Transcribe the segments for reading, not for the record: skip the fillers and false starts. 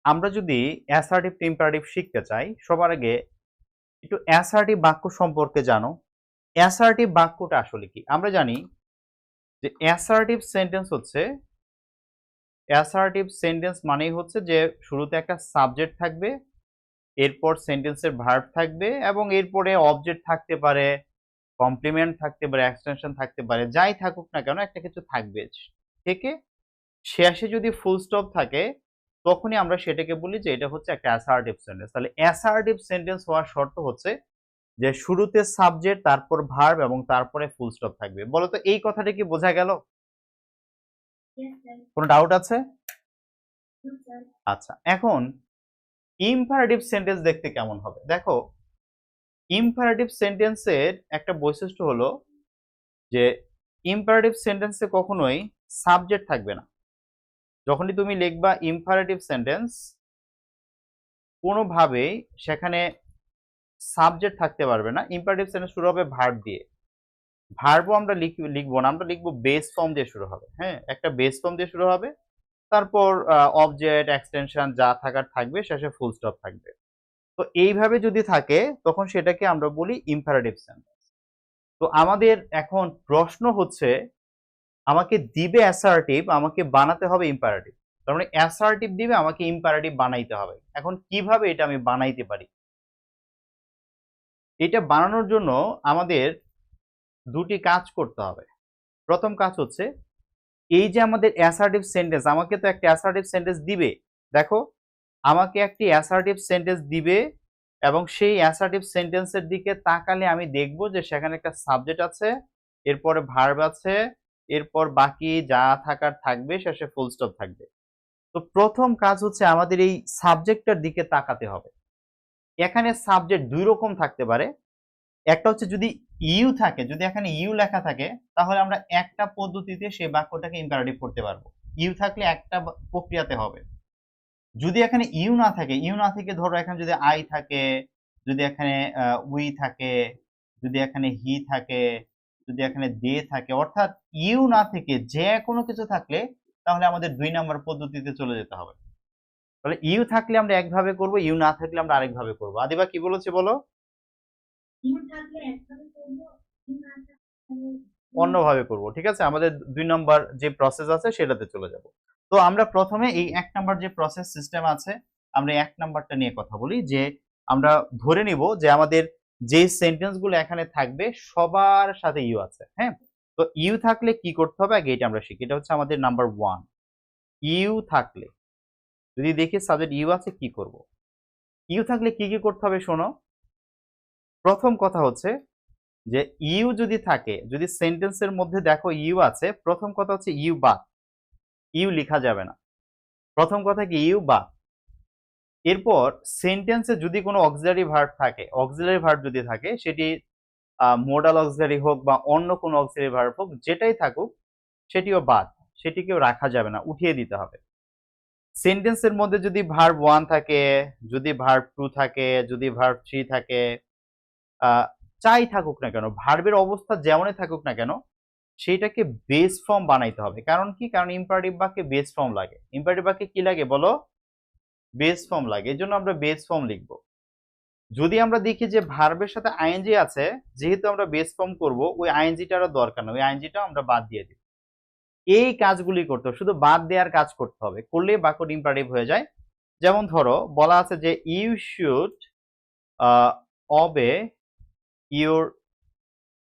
আমরা যদি assertive two imperative শিখতে চাই, সবার আগে একটু অ্যাসার্টিভ বাক্য সম্পর্কে জানো। অ্যাসার্টিভ বাক্যটা আসলে কি? আমরা জানি যে অ্যাসার্টিভ সেন্টেন্স মানেই হচ্ছে যে শুরুতে একটা সাবজেক্ট থাকবে, এরপর সেন্টেন্সের ভার্ব থাকবে এবং এরপরে অবজেক্ট থাকতে পারে, কমপ্লিমেন্ট থাকতে পারে, এক্সটেনশন থাকতে পারে। যাই থাকুক না কেন একটা কিছু থাকবে। থেকে শেষে যদি ফুল স্টপ থাকে তখনই আমরা সেটাকে বলি যে এটা হচ্ছে একটা অ্যাসার্টিভ সেন্টেন্স। তাহলে অ্যাসার্টিভ সেন্টেন্স হওয়ার শর্ত হচ্ছে যে শুরুতে সাবজেক্ট, তারপর ভার্ব এবং তারপরে ফুল স্টপ থাকবে। বলো তো এই কথাটা কি বোঝা গেল? কোনো ডাউট আছে? আচ্ছা, এখন ইম্পারেটিভ সেন্টেন্স দেখতে কেমন হবে? দেখো, ইম্পারেটিভ সেন্টেন্সের একটা বৈশিষ্ট্য হলো যে ইম্পারেটিভ সেন্টেন্সে কখনোই সাবজেক্ট থাকবে না। যখনই তুমি লিখবা ইম্পারেটিভ সেন্টেন্স, কোনোভাবেই সেখানে সাবজেক্ট থাকতে পারবে না। ইম্পারেটিভ সেন্টেন্স শুরু হবে ভার্ব দিয়ে। ভার্বও আমরা লিখবো না, আমরা লিখবো বেস ফর্ম দিয়ে শুরু হবে। হ্যাঁ, একটা বেস ফর্ম দিয়ে শুরু হবে, তারপর অবজেক্ট, এক্সটেনশন যা থাকার থাকবে, শেষে ফুল স্টপ থাকবে। তো এইভাবে যদি থাকে তখন সেটাকে আমরা বলি ইম্পারেটিভ সেন্টেন্স। তো আমাদের এখন প্রশ্ন হচ্ছে, আমাকে দিবে অ্যাসার্টিভ, আমাকে বানাতে হবে ইম্পারেটিভ। তার মানে অ্যাসার্টিভ দিবে, আমাকে ইম্পারেটিভ বানাইতে হবে। এখন কিভাবে এটা আমি বানাইতে পারি? এটা বানানোর জন্য আমাদের দুটি কাজ করতে হবে। প্রথম কাজ হচ্ছে, এই যে আমাদের অ্যাসার্টিভ সেন্টেন্স, আমাকে তো একটা অ্যাসার্টিভ সেন্টেন্স দিবে। দেখো, আমাকে একটি অ্যাসার্টিভ সেন্টেন্স দিবে এবং সেই অ্যাসার্টিভ সেন্টেন্সের দিকে তাকালে আমি দেখব যে সেখানে একটা সাবজেক্ট আছে, এরপরে ভার্ব আছে, এরপর বাকি যা থাকার থাকবে, শেষে ফুল স্টপ থাকবে। তো প্রথম কাজ হচ্ছে আমাদের এই সাবজেক্টটার দিকে তাকাতে হবে। এখানে সাবজেক্ট দুই রকম থাকতে পারে। একটা হচ্ছে যদি ইউ থাকে, যদি এখানে ইউ লেখা থাকে তাহলে আমরা একটা পদ্ধতিতে সেই বাক্যটাকে ইম্পারেটিভ করতে পারবো। ইউ থাকলে একটা প্রক্রিয়াতে হবে। যদি এখানে ইউ না থাকে, ইউ না থেকে ধরো এখানে যদি আই থাকে, যদি এখানে উই থাকে, যদি এখানে হি থাকে, যদি এখানে দে থাকে, অর্থাৎ ইউ না থেকে যে কোনো কিছু থাকলে তাহলে আমাদের ২ নম্বর পদ্ধতিতে চলে যেতে হবে। তাহলে ইউ থাকলে আমরা একভাবে করব, ইউ না থাকলে আমরা আরেকভাবে করব। আদিবা কি বলেছে বলো? অন্যভাবে করব। ঠিক আছে, আমাদের ২ নম্বর যে প্রসেস আছে সেটাতে চলে যাব। তো আমরা প্রথমে এই ১ নম্বর যে প্রসেস সিস্টেম আছে, আমরা ১ নাম্বারটা নিয়ে কথা বলি যে আমরা ধরে নিব যে আমাদের যে সেন্টেন্স গুলো এখানে থাকবে সবার সাথে ইউ আছে। হ্যাঁ, তো ইউ থাকলে কি করতে হবে আগে এটা আমরা শিখি। এটা হচ্ছে আমাদের নাম্বার 1। ইউ থাকলে, যদি দেখি সাবজেক্ট ইউ আছে কি করব? ইউ থাকলে কি কি করতে হবে শোনো। প্রথম কথা হচ্ছে যে ইউ যদি থাকে, যদি সেন্টেন্সের মধ্যে দেখো ইউ আছে, প্রথম কথা হচ্ছে ইউ বাদ, ইউ লেখা যাবে না। প্রথম কথা কি ইউ বাদ। এরপর সেন্টেন্সে যদি কোনো অক্সিলারি ভার্ব থাকে, অক্সিলারি ভার্ব যদি থাকে সেটি মোডাল অক্সিলারি হোক বা অন্য কোনো অক্সিলারি ভার্ব হোক, যেটাই থাকুক সেটিও বাদ, সেটিকেও রাখা যাবে না, উঠিয়ে দিতে হবে। সেন্টেন্সের মধ্যে যদি ভার্ব 1 থাকে, যদি ভার্ব 2 থাকে, যদি ভার্ব 3 থাকে, যাই থাকুক না কেন, ভার্বের অবস্থা যেমনই থাকুক না কেন, সেইটাকে বেস ফর্ম বানাইতে হবে। কারণ কি? কারণ ইম্পারেটিভ বাক্যে বেস ফর্ম লাগে। ইম্পারেটিভ বাক্যে কি লাগে বলো? বেস ফর্ম লাগে। এজন্য আমরা বেস ফর্ম লিখব। যদি আমরা দেখি যে ভার্বের সাথে আইএনজি আছে, যেহেতু আমরা বেস ফর্ম করব, ওই আইএনজিটারও দরকার না, ওই আইএনজিটাও আমরা বাদ দিয়ে দিব। এই কাজগুলি করতে হবে, শুধু বাদ দেওয়ার কাজ করতে হবে, করলে বাক্যটি ইম্পারেটিভ হয়ে যায়। যেমন ধরো বলা আছে যে you should obey your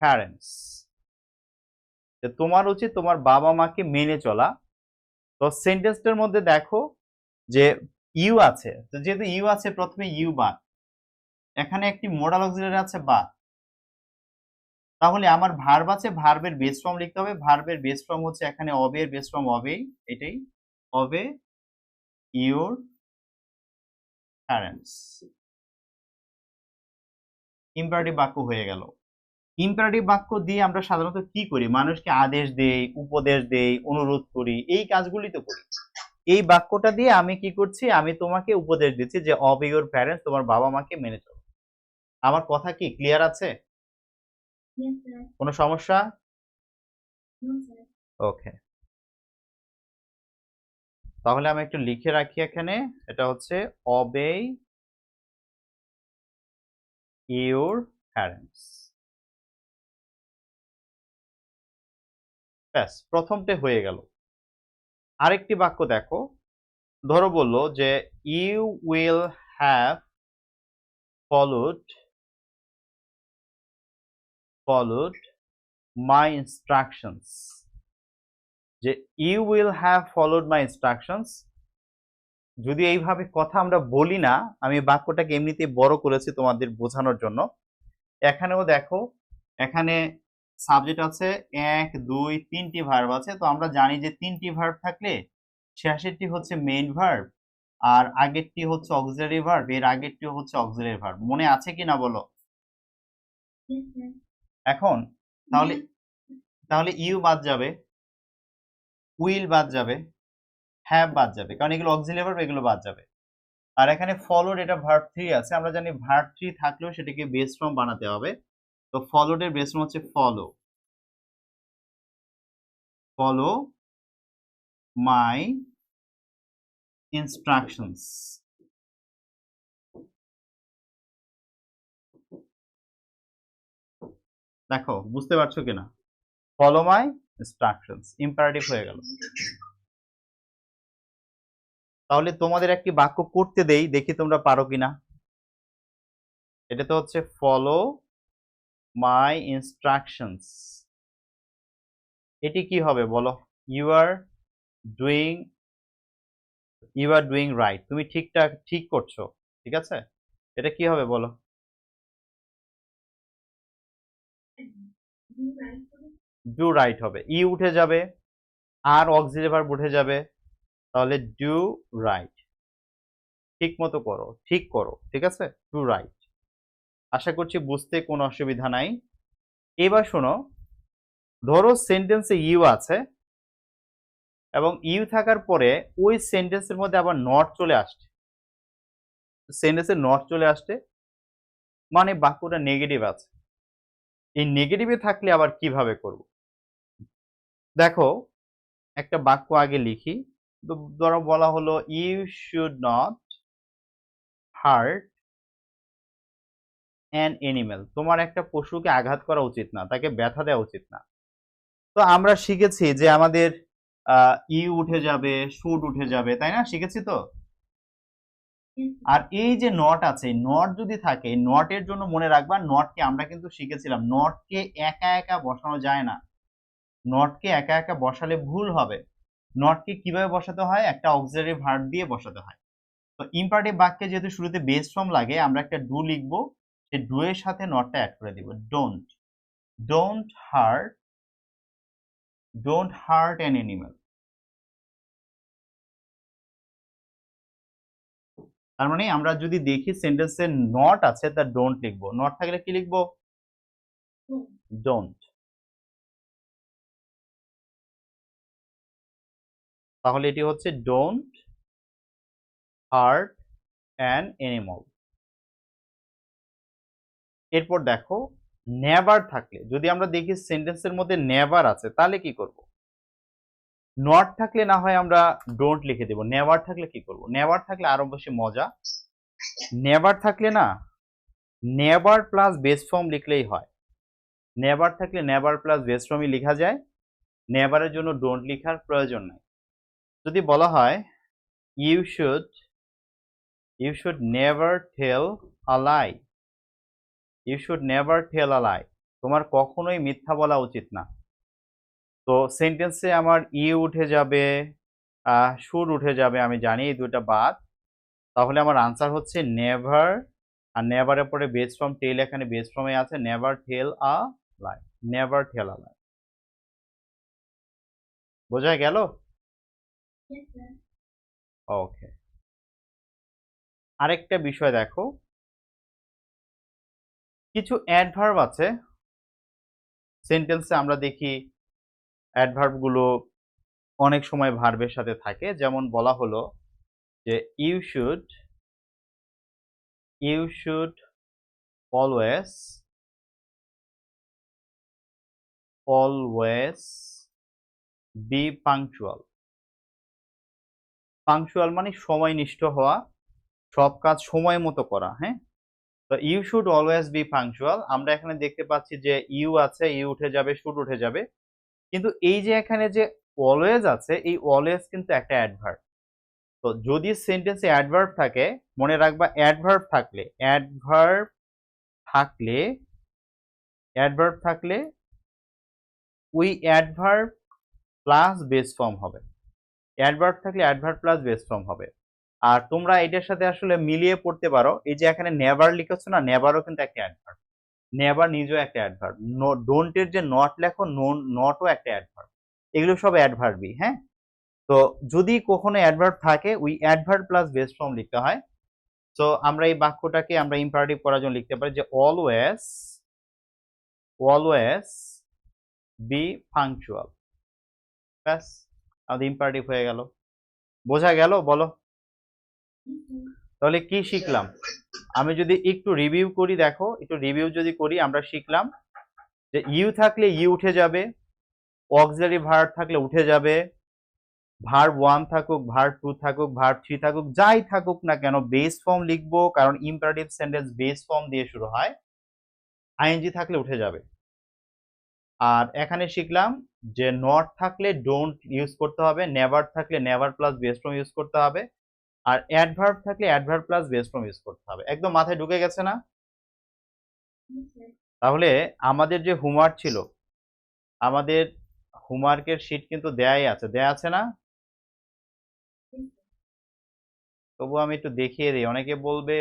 parents, তোমার উচিত তোমার বাবা মাকে মেনে চলা। তো সেন্টেন্সটার মধ্যে দেখো যে ইউ আছে, তো যেহেতু ইউ আছে প্রথমে ইউ বাদ, এখানে একটি মোডাল অক্সিলারি আছে বাদ, তাহলে আমার ভার্ব আছে, ভার্বের বেস ফর্ম লিখতে হবে। ভার্বের বেস ফর্ম হচ্ছে এখানে অবে এর বেস ফর্ম অবেই, এটাই অবে ইউর প্যারেন্টস। ইম্পারেটিভ বাক্য হয়ে গেল। ইম্পারেটিভ বাক্য দিয়ে আমরা সাধারণত কি করি? মানুষকে আদেশ দেই, উপদেশ দেই, অনুরোধ করি, এই কাজগুলি তো করি। এই বাক্যটা দিয়ে আমি কি করছি? আমি তোমাকে উপদেশ দিচ্ছি যে অবে ইউর প্যারেন্টস, তোমার বাবা মাকে মেনে চলো। আমার কথা কি ক্লিয়ার আছে? কোনো সমস্যা? ওকে। তাহলে আমি একটু লিখে রাখি এখানে, এটা হচ্ছে obey your parents। ব্যাস, প্রথমটা হয়ে গেল। আরেকটি বাক্য দেখো, ধরো বললো যে you will have followed my instructions, যে you will have followed my instructions। যদি এইভাবে কথা আমরা বলি না, আমি বাক্যটাকে এমনিতে বড় করেছি তোমাদের বোঝানোর জন্য। এখানেও দেখো, এখানে সাবজেক্ট আছে 1 2 3টি ভার্ব আছে। তো আমরা জানি যে 3টি ভার্ব থাকলে শেষেরটি হচ্ছে মেইন ভার্ব, আর আগেরটি হচ্ছে অক্সিলারি ভার্ব, এর আগেরটি হচ্ছে অক্সিলারি ভার্ব। মনে আছে কিনা বলো? এখন তাহলে তাহলে ইউ বাদ যাবে, উইল বাদ যাবে, হ্যাভ বাদ যাবে, কারণ এগুলো অক্সিলারি ভার্ব, এগুলো বাদ যাবে। আর এখানে ফলোড, এটা ভার্ব 3 আছে। আমরা জানি ভার্ব 3 থাকলেও সেটাকে বেস ফর্ম বানাতে হবে। তো ফলোড এর বেস ফর্ম হচ্ছে follow my instructions। দেখো বুঝতে পারছো কিনা? ফলো মাই ইনস্ট্রাকশনস ইম্পারেটিভ হয়ে গেল। তাহলে তোমাদের একটি বাক্য করতে দেই, দেখি তোমরা পারো কিনা। এটা তো হচ্ছে ফলো মাই ইনস্ট্রাকশনস, এটি কি হবে বলো? ইউ আর ডুইং রাইট, তুমি ঠিক করছো, ঠিক আছে। এটা কি হবে বলো? ডু রাইট হবে, ই উঠে যাবে আর অক্সিলারি ভার্ব উঠে যাবে, তাহলে ডু রাইট, ঠিক মতো করো, ঠিক করো, ঠিক আছে, ডু রাইট। আশা করছি বুঝতে কোনো অসুবিধা নাই। এবার শোনো, ধরো সেন্টেন্সে ইউ আছে এবং ইউ থাকার পরে ওই সেন্টেন্সের মধ্যে আবার নট চলে আসছে। সেন্টেন্সে নট চলে আসছে মানে বাক্যটা নেগেটিভ আছে। এই নেগেটিভে থাকলে আবার কিভাবে করব? দেখো, একটা বাক্য আগে লিখি। ধরো বলা হলো you should not hurt an animal, তোমার একটা পশুকে আঘাত করা উচিত না, তাকে ব্যথা দেওয়া উচিত না। তো আমরা শিখেছি যে আমাদের ইউ উঠে যাবে, শুড উঠে যাবে, তাই না? শিখেছি তো। আর এই যে নট আছে, নট যদি থাকে, নটের জন্য মনে রাখবা, নটকে আমরা কিন্তু শিখেছিলাম নটকে একা একা বসানো যায় না। নটকে একা একা বসালে ভুল হবে। নটকে কিভাবে বসাতে হয়? একটা অক্সিলারি ভার্ব দিয়ে বসাতে হয়। তো ইম্পারেটিভ বাক্যে যেহেতু শুরুতে বেস ফর্ম লাগে, আমরা একটা ডু লিখবো, সেই ডু এর সাথে নটটা অ্যাড করে দিব। Don't heart an animal. তার মানে আমরা যদি দেখি সেন্টেন্সে নট আছে, তার ডোন্ট লিখবো, নট থাকলে কি লিখবো? ডোন্ট। তাহলে এটি হচ্ছে ডোন্ট হার্ট অ্যান অ্যানিমাল। এরপর দেখো, নেভার থাকলে, যদি আমরা দেখি সেন্টেন্সের মধ্যে নেভার আছে, তাহলে কি করব? নট থাকলে না হয় আমরা ডোন্ট লিখে দেব, নেভার থাকলে কি করব? নেভার থাকলে আরো বেশি মজা। নেভার থাকলে না, নেভার প্লাস বেস ফর্ম লিখলেই হয়। নেভার থাকলে নেভার প্লাস বেস ফর্মই লেখা যায়, নেভারের জন্য ডোন্ট লেখার প্রয়োজন নাই। যদি বলা হয় you should never tell a lie, you should never tell a lie, তোমার কখনোই মিথ্যা বলা উচিত না। তো সেন্টেন্সে আমার ইউ উঠে যাবে, শুড উঠে যাবে, আমি জানি এই দুইটা বাদ। তাহলে আমার আনসার হচ্ছে নেভার, আর নেভারের পরে বেস ফর্ম টেল, এখানে বেস ফর্মে আছে, never tell a lie, never tell a লাই। বোঝা গেল? ওকে। আরেকটা বিষয় দেখো, কিছু অ্যাডভার্ব আছে সেন্টেন্সে, আমরা দেখি অ্যাডভার্ব গুলো অনেক সময় ভার্বের সাথে থাকে। যেমন বলা হলো যে you should always be punctual. Punctual মানে সময়নিষ্ঠ হওয়া, সব কাজ সময় মতো করা। হ্যাঁ, তো you should always be punctual. আমরা এখানে দেখতে পাচ্ছি যে ইউ আছে, ইউ উঠে যাবে, শুড উঠে যাবে। কিন্তু এই যে এখানে যে অলওয়েজ আছে, এই অলওয়েজ কিন্তু একটা অ্যাডভার্ব। তো যদি সেন্টেন্সে অ্যাডভার্ব থাকে, মনে রাখবা অ্যাডভার্ব থাকলে ওই অ্যাডভার্ব প্লাস বেস ফর্ম হবে। অ্যাডভার্ব থাকলে অ্যাডভার্ব প্লাস বেস ফর্ম হবে। আর তোমরা এটার সাথে আসলে মিলিয়ে পড়তে পারো, এই যে এখানে নেভার লিখেছো না, নেভারও কিন্তু একটা অ্যাডভার্ব। নেভার নিজেও একটা অ্যাডভার্ব। ডোন্টের যে নট লেখো, নটও একটা অ্যাডভার্ব। এগুলো সব অ্যাডভার্বই। হ্যাঁ, তো যদি কখনো অ্যাডভার্ব থাকে, ওই অ্যাডভার্ব প্লাস বেস ফর্ম লিখতে হয়। তো আমরা এই বাক্যটাকে আমরা ইম্পারেটিভ করার জন্য লিখতে পারি যে অলওয়েজ বি পাংচুয়াল। ব্যাস, আমাদের ইম্পারেটিভ হয়ে গেল। বোঝা গেল? বলো। তাহলে কি শিখলাম? আমি যদি একটু রিভিউ করি, দেখো, একটু রিভিউ যদি করি, আমরা শিখলাম যে ইউ থাকলে ইউ উঠে যাবে, অক্সিলারি ভার্ব থাকলে উঠে যাবে, ভার্ব 1 থাকুক, ভার্ব 2 থাকুক, ভার্ব 3 থাকুক, যাই থাকুক না কেন বেস ফর্ম লিখবো, কারণ ইম্পারেটিভ সেন্টেন্স বেস ফর্ম দিয়ে শুরু হয়। আইএনজি থাকলে উঠে যাবে। আর এখানে শিখলাম যে নট থাকলে ডোন্ট ইউজ করতে হবে, নেভার থাকলে never plus base form use করতে হবে, আর অ্যাডভার্ব থাকলে adverb plus base form use করতে হবে। একদম মাথায় ঢুকে গেছে না? তাহলে আমাদের যে হোমওয়ার্ক ছিল, আমাদের হোমওয়ার্কের শিট কিন্তু দেয়া আছে না? তবু আমি একটু দেখিয়ে দিই। অনেকে বলবে,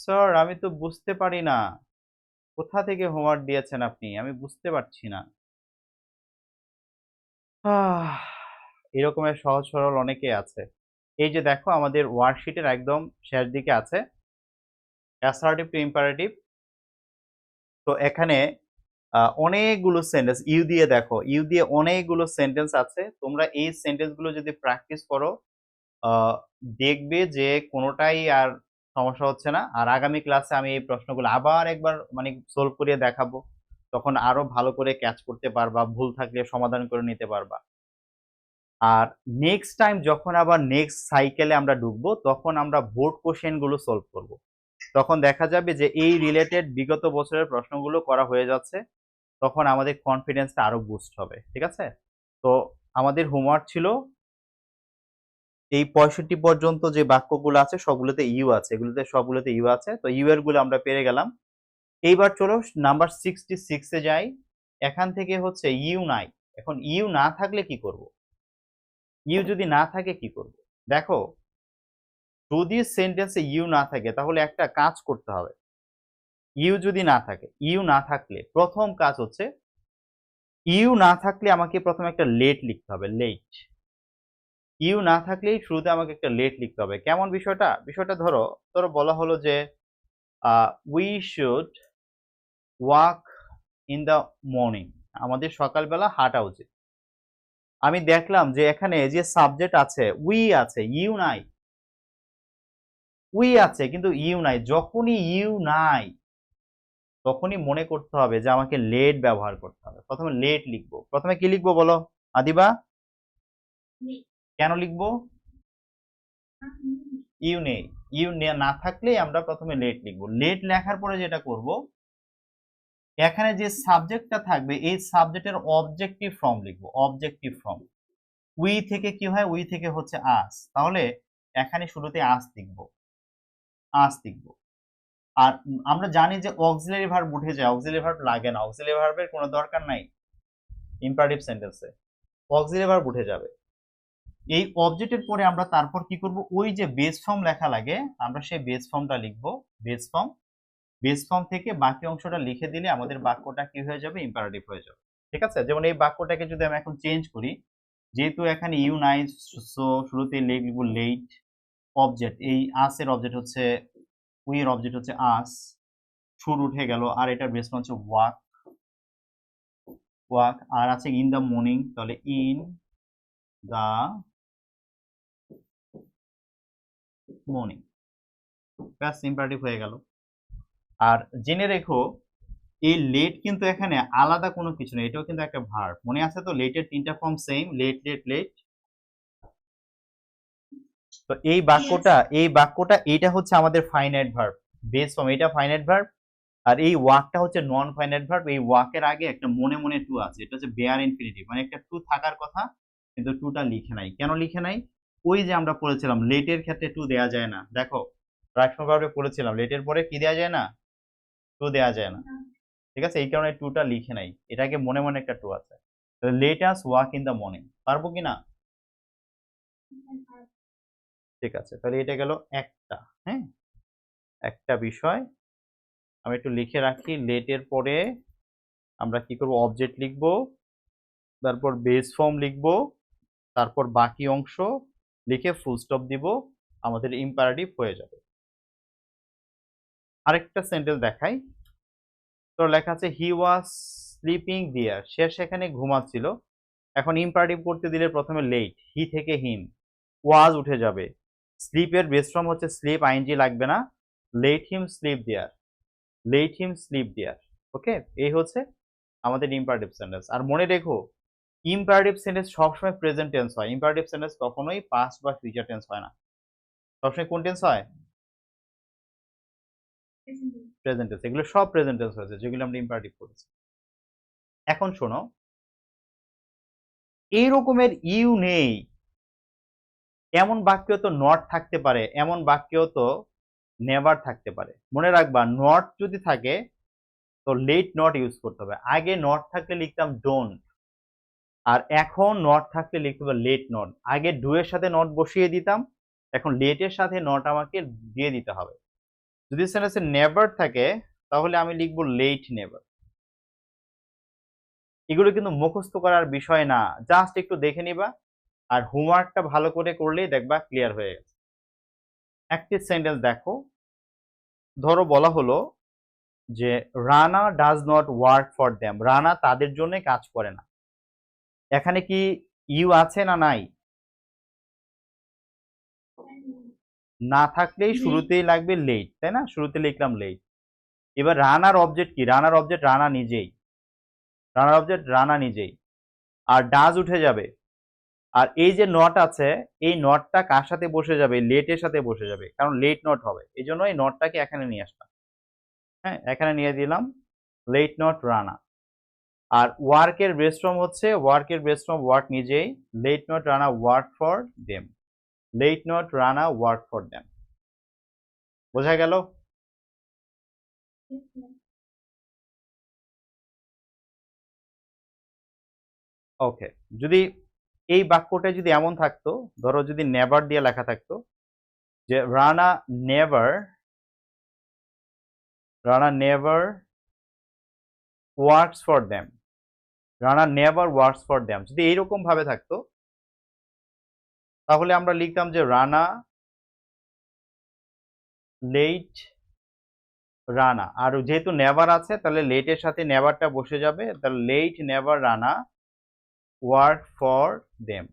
স্যার আমি তো বুঝতে পারি না, কোথা থেকে হোমওয়ার্ক দিয়েছেন আপনি, আমি বুঝতে পারছি না। এরকমের সহজ সরল অনেকে আছে। এই যে দেখো, আমাদের ওয়ার্কশিটের একদম শেষ দিকে আছে অ্যাসার্টিভ টু ইম্পারেটিভ। তো এখানে অনেকগুলো সেন্টেন্স ইউ দিয়ে, দেখো ইউ দিয়ে অনেকগুলো সেন্টেন্স আছে। তোমরা এই সেন্টেন্সগুলো যদি প্র্যাকটিস করো, দেখবে যে কোনোটাই আর সমস্যা হচ্ছে না। আর আগামী ক্লাসে আমি এই প্রশ্নগুলো আবার একবার মানে সলভ করে দেখাবো, তখন আরো ভালো করে ক্যাচ করতে পারবা, ভুল থাকলে সমাধান করে নিতে পারবা। আর নেক্সট টাইম যখন আবার নেক্সট সাইকেলে আমরা ঢুকবো, তখন আমরা বোর্ড কোশ্চেন গুলো সলভ করব। তখন দেখা যাবে যে এই রিলেটেড বিগত বছরের প্রশ্নগুলো করা হয়ে যাচ্ছে, তখন আমাদের কনফিডেন্সটা আরো বুস্ট হবে। ঠিক আছে? তো আমাদের হোমওয়ার্ক ছিল এই 65 পর্যন্ত যে বাক্যগুলো আছে সবগুলোতে ইউ আছে, সবগুলোতে ইউ আছে। তো ইউ এর গুলো আমরা পেরে গেলাম। এইবার চলো নাম্বার 66 এ যাই। এখান থেকে হচ্ছে ইউ নাই। এখন ইউ না থাকলে কি করব? ইউ যদি না থাকে কি করব? দেখো, যদি সেন্টেন্সে ইউ না থাকে তাহলে একটা কাজ করতে হবে। ইউ যদি না থাকে, ইউ না থাকলে প্রথম কাজ হচ্ছে, ইউ না থাকলে আমাকে প্রথমে একটা লেট লিখতে হবে, লেট। ইউ না থাকলেই শুরুতে আমাকে একটা লেট লিখতে হবে। কেমন বিষয়টা? বিষয়টা ধরো ধরো বলা হলো যে we should walk in the morning. আমাদের সকালবেলা হাঁটা উচিত। আমি দেখলাম যে এখানে যে সাবজেক্ট আছে, উই আছে, ইউ নাই। উই আছে কিন্তু ইউ নাই। যখনই ইউ নাই, তখনই মনে করতে হবে যে আমাকে লেট ব্যবহার করতে হবে। প্রথমে লেট লিখবো। প্রথমে কি লিখবো বলো আদিবা? কেন লিখবো? ইউ নেই। ইউ না থাকলেই আমরা প্রথমে লেট লিখবো। লেট লেখার পরে যেটা করব, এখানে যে সাবজেক্টটা থাকবে এই সাবজেক্টের অবজেক্টিভ ফর্ম লিখবো, অবজেক্টিভ ফর্ম। উই থেকে কি হয়? উই থেকে হচ্ছে আস। তাহলে এখানে শুরুতে আস লিখবো, আস লিখবো। আর আমরা জানি যে অক্সিলারি ভার্ব উঠে যায়, অক্সিলারি ভার্ব লাগে না, অক্সিলারি ভার্বের কোনো দরকার নাই ইম্পারেটিভ সেন্টেন্সে। অক্সিলারি ভার্ব উঠে যাবে। এই অবজেক্টের পরে আমরা তারপর কি করব? ওই যে বেস ফর্ম লেখা লাগে, আমরা সেই বেস ফর্মটা লিখবো। বেস ফর্ম, বেস ফর্ম থেকে বাকি অংশটা লিখে দিলে আমাদের বাক্যটা কি হয়ে যাবে? ইম্পারেটিভ হয়ে যাবে। ঠিক আছে? যেমন এই বাক্যটাকে যদি আমি এখন চেঞ্জ করি, যেহেতু এখানে ইউ নাই, সো শুরুতে লিখব লেট। অবজেক্ট, এই আস এর অবজেক্ট হচ্ছে, উই এর অবজেক্ট হচ্ছে আস, শুড উঠে গেল, আর এটার বেস ফর্ম হচ্ছে ওয়াক, ওয়াক। আর আছে ইন দ্য মর্নিং, তাহলে ইন দ্য মর্নিং। ব্যাস, ইম্পারেটিভ হয়ে গেল। আর জেনে রেখো, এই লেট কিন্তু এখানে আলাদা কোনো কিছু নেই, এটাও কিন্তু একটা ভার্ব। মনে আছে তো? লেটের তিনটা form same, let let let. তো এই বাক্যটা এইটা হচ্ছে আমাদের ফাইনাইট ভার্ব, বেস ফর্ম, এটা ফাইনাইট ভার্ব। আর এই ওয়ার্কটা হচ্ছে নন ফাইনাইট ভার্ব। এই ওয়ার্কের আগে একটা মনে মনে টু আছে, এটা হচ্ছে বেয়ার ইনফিনিটিভ, মানে একটা টু থাকার কথা কিন্তু টুটা লিখে নাই। কেন লিখে নাই? ওই যে আমরা পড়েছিলাম লেটের ক্ষেত্রে টু দেয়া যায় না। দেখো প্রাথমিক ভাবে পড়েছিলাম লেটের পরে কি দেয়া যায় না, টু দেয়া যায় না। ঠিক আছে, এই কারণে টুটা লিখে নাই, এটাকে মনে মনে একটা টু আছে। Let us walk in the morning, পারবো কিনা? ঠিক আছে, তাহলে এটা গেল একটা। হ্যাঁ, একটা বিষয় আমি একটু লিখে রাখি। লেটের পরে আমরা কি করব, অবজেক্ট লিখব, তারপর বেস ফর্ম লিখব, তারপর বাকি অংশ লিখে ফুল স্টপ দিব, আমাদের ইম্পারেটিভ হয়ে যাবে। আরেকটা সেন্টেন্স দেখাই। তো লেখা আছে হি ওয়াজ স্লিপিং দেয়ার, সে সেখানে ঘুমাচ্ছিল। এখন ইম্পারেটিভ করতে দিলে প্রথমে লেট, হি থেকে হিম, ওয়াজ উঠে যাবে, স্লিপের বেস ফর্ম হচ্ছে স্লিপ, আইএনজি লাগবে না, লেট হিম স্লিপ দেয়ার, লেট হিম স্লিপ দেয়ার। ওকে, এই হচ্ছে আমাদের ইম্পারেটিভ সেন্টেন্স। আর মনে রেখো ইম্পারেটিভ সেন্টেন্স সবসময় প্রেজেন্ট টেন্স হয়, ইম্পারেটিভ সেন্টেন্স কখনোই পাস্ট বা ফিউচার টেন্স হয় না। সবসময় কোন টেন্স হয়? Present tense. এগুলো সব প্রেজেন্ট টেন্স হয়েছে যেগুলো আমরা ইম্পারেটিভ করেছি। এখন শোনো, এই রকমের ইউ নেই এমন বাক্য তো নট থাকতে পারে, এমন বাক্য তো নেভার থাকতে পারে। মনে রাখবা নট যদি থাকে তো লেট নট ইউজ করতে হবে। আগে নট থাকলে লিখতাম ডোন্ট, আর এখন নট থাকলে লিখতে হবে লেট নট। আগে ডু এর সাথে নট বসিয়ে দিতাম, এখন লেটের সাথে নট আমাকে দিয়ে দিতে হবে। যদি সেন্টেন্সে নেভার থাকে তাহলে আমি লিখবো লেট নেভার। এগুলো কিন্তু মুখস্থ করার বিষয় না, জাস্ট একটু দেখে নিবা আর হোমওয়ার্কটা ভালো করে করলেই দেখবা ক্লিয়ার হয়ে গেছে। একটি সেন্টেন্স দেখো, ধরো বলা হলো যে Rana does not work for them, Rana তাদের জন্য কাজ করে না। এখানে কি ইউ আছে না নাই? না থাকলেই শুরুতেই লাগবে লেট, তাই না? শুরুতে লিখলাম লেট। এবার রানার অবজেক্ট কি? রানার অবজেক্ট রানা নিজেই, রানার অবজেক্ট রানা নিজেই। আর ডাজ উঠে যাবে, আর এই যে নট আছে এই নটটা কার সাথে বসে যাবে? লেটের সাথে বসে যাবে, কারণ লেট নট হবে, এই জন্য এই নটটাকে এখানে নিয়ে আসলাম। হ্যাঁ, এখানে নিয়ে দিলাম লেট নট রানা। আর ওয়ার্কের বেস ফর্ম হচ্ছে, ওয়ার্কের বেস ফর্ম ওয়ার্ক নিজেই, let not Rana work for them, let not Rana work for them. বোঝা গেল? ওকে, যদি এই বাক্যটা যদি এমন থাকতো, ধরো যদি নেভার দিয়ে লেখা থাকতো যে Rana never works for them, Rana never works for them, যদি এইরকম ভাবে থাকতো তাহলে আমরা লিখতাম যে রানা লেট রানা। আর যেহেতু নেভার আছে তাহলে লেটের সাথে নেভারটা বসে যাবে, তাহলে লেট নেভার রানা work for them.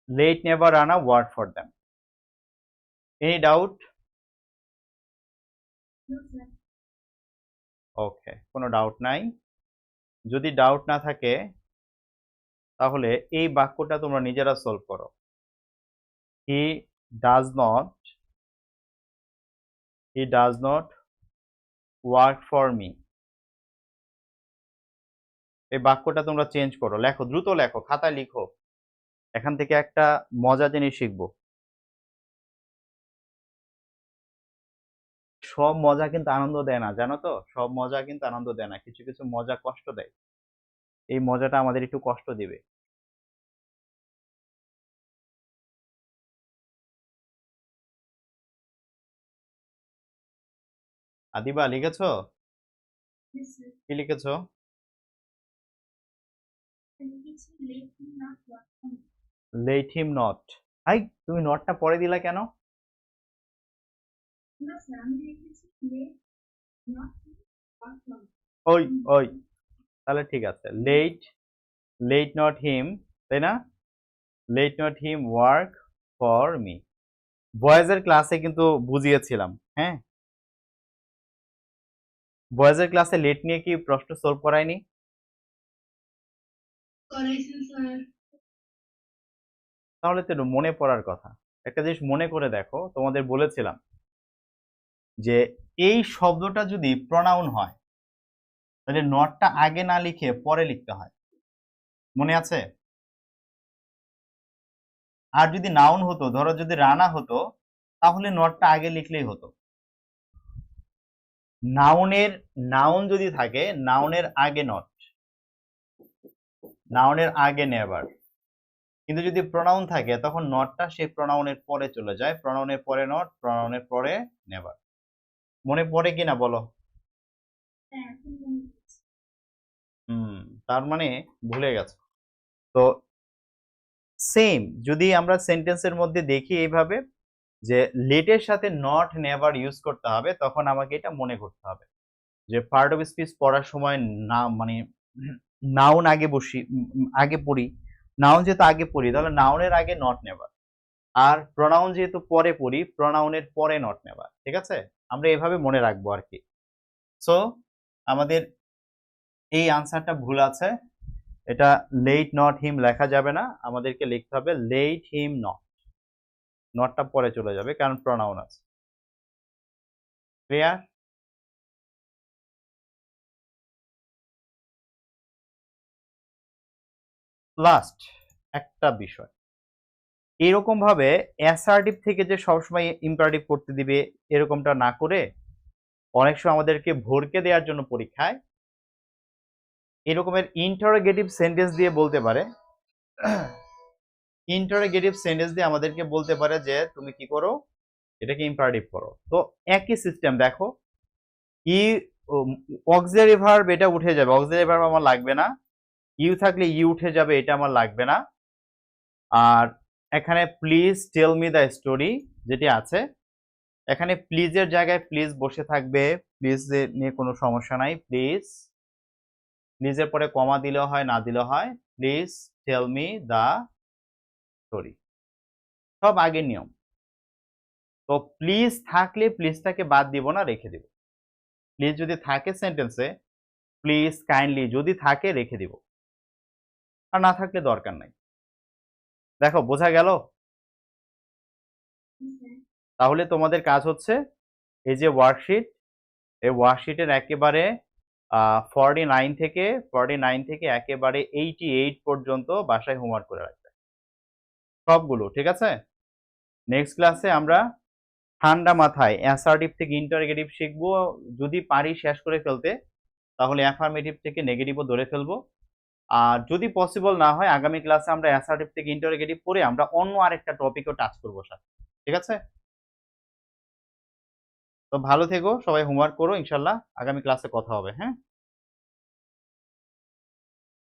Let never রানা work for them. Any doubt? Okay, কোনো ডাউট নাই। যদি ডাউট না থাকে তাহলে এই বাক্যটা তোমরা নিজেরা সলভ করো। He does not work for me. এই বাক্যটা তোমরা চেঞ্জ করো, লেখো, দ্রুত লেখো, খাতায় লিখো। এখান থেকে একটা মজা জিনিস শিখবো। সব মজা কিন্তু আনন্দ দেয় না, জানো তো? সব মজা কিন্তু আনন্দ দেয় না, কিছু কিছু মজা কষ্ট দেয়। এই মজাটা আমাদের একটু কষ্ট দিবে। আদিবা লিখেছো? কি লিখেছো? Let him not. হাই, তুমি নটটা পরে দিলা কেন? ওই ওই, তাহলে ঠিক আছে, লেট লেট নট হিম, তাই না? Let not him work for me. বয়েজের ক্লাসে কিন্তু বুঝিয়েছিলাম। হ্যাঁ, বয়েজের ক্লাসে লেট নিয়ে কি প্রশ্ন সলভ করায়নি? তাহলে তো একটু মনে পড়ার কথা। একটা জিনিস মনে করে দেখো, তোমাদের বলেছিলাম যে এই শব্দটা যদি প্রনাউন হয় তাহলে নটটা আগে না লিখে পরে লিখতে হয়, মনে আছে? আর যদি নাউন হতো, ধরো যদি রানা হতো, তাহলে নটটা আগে লিখলেই হতো। নাউন যদি থাকে, নাউনের আগে নট, নাউনের আগে নেভার। কিন্তু যদি প্রনাউন থাকে তখন নটটা সেই প্রনাউনের পরে চলে যায়, প্রনাউনের পরে নট, প্রনাউনের পরে নেভার। মনে পড়ে কিনা বলো? তার মানে ভুলে গেছো। তো সেম যদি আমরা সেন্টেন্সের মধ্যে দেখি এইভাবে যে লেটের সাথে নট নেভার ইউজ করতে হবে, তখন আমাকে এটা মনে করতে হবে যে পার্ট অফ স্পিচ পড়ার সময় না মানে নাউন আগে বসি, আগে পড়ি। নাউন যেহেতু আগে পড়ি তাহলে নাউনের আগে নট নেভার, আর প্রনাউন যেহেতু পরে পড়ি প্রনাউনের পরে নট নেভার। ঠিক আছে, আমরা এভাবে মনে রাখবো আর কি। সো আমাদের এই আনসারটা ভুল আছে, এটা লেট নট হিম লেখা যাবে না, আমাদেরকে লিখতে হবে লেট হিম নট। নটটা পরে চলে যাবে কারণ প্রনাউন আছে। ক্লিয়ার? লাস্ট একটা বিষয়, এরকম ভাবে অ্যাসার্টিভ থেকে যে সবসময় ইম্পারেটিভ করতে দিবে এরকমটা না করে অনেক সময় আমাদেরকে ভরকে দেওয়ার জন্য পরীক্ষায় এরকমের ইন্টারোগেটিভ সেন্টেন্স দিয়ে বলতে পারে, ইন্টারোগেটিভ সেন্টেন্স দিয়ে আমাদেরকে বলতে পারে যে তুমি কি করো, এটাকে ইম্পারেটিভ করো। তো একই সিস্টেম দেখো, ই অক্সিলারি ভার্ব এটা উঠে যাবে, অক্সিলারি ভার্ব আমার লাগবে না। ইউ থাকলে ইউ উঠে যাবে, এটা আমার লাগবে না। আর এখানে please tell me the story যেটি আছে, এখানে প্লিজের জায়গায় প্লিজ বসে থাকবে, প্লিজ নিয়ে কোনো সমস্যা নাই। প্লিজ, প্লিজের পরে কমা দিলেও হয় না দিলেও হয়, please tell me the story, সব আগের নিয়ম। তো প্লিজ থাকলে প্লিজটাকে বাদ দিব না, রেখে দিব। প্লিজ যদি থাকে সেন্টেন্সে, প্লিজ কাইন্ডলি যদি থাকে রেখে দিব, আর না থাকলে দরকার নাই। দেখো বোঝা গেল? তাহলে তোমাদের কাজ হচ্ছে এই যে ওয়ার্কশিট, এই ওয়ার্কশিটের একেবারে 49 থেকে একেবারে 88 পর্যন্ত বাসায় হোমওয়ার্ক করে রাখবে সবগুলো, ঠিক আছে? নেক্সট ক্লাসে আমরা ঠান্ডা মাথায় অ্যাসার্টিভ থেকে ইন্টারোগেটিভ শিখবো, যদি পারি শেষ করে ফেলতে তাহলে অ্যাফার্মেটিভ থেকে নেগেটিভও ধরে ফেলবো। আর যদি পসিবল না হয় আগামী ক্লাসে আমরা অ্যাসার্টিভ থেকে ইন্টারোগেটিভ পড়ে আমরা অন্য আরেকটা টপিকও টাচ করবো সাথে, ঠিক আছে? তো ভালো থেকো সবাই, হোমওয়ার্ক করো, ইনশাল্লাহ আগামী ক্লাসে কথা হবে। হ্যাঁ।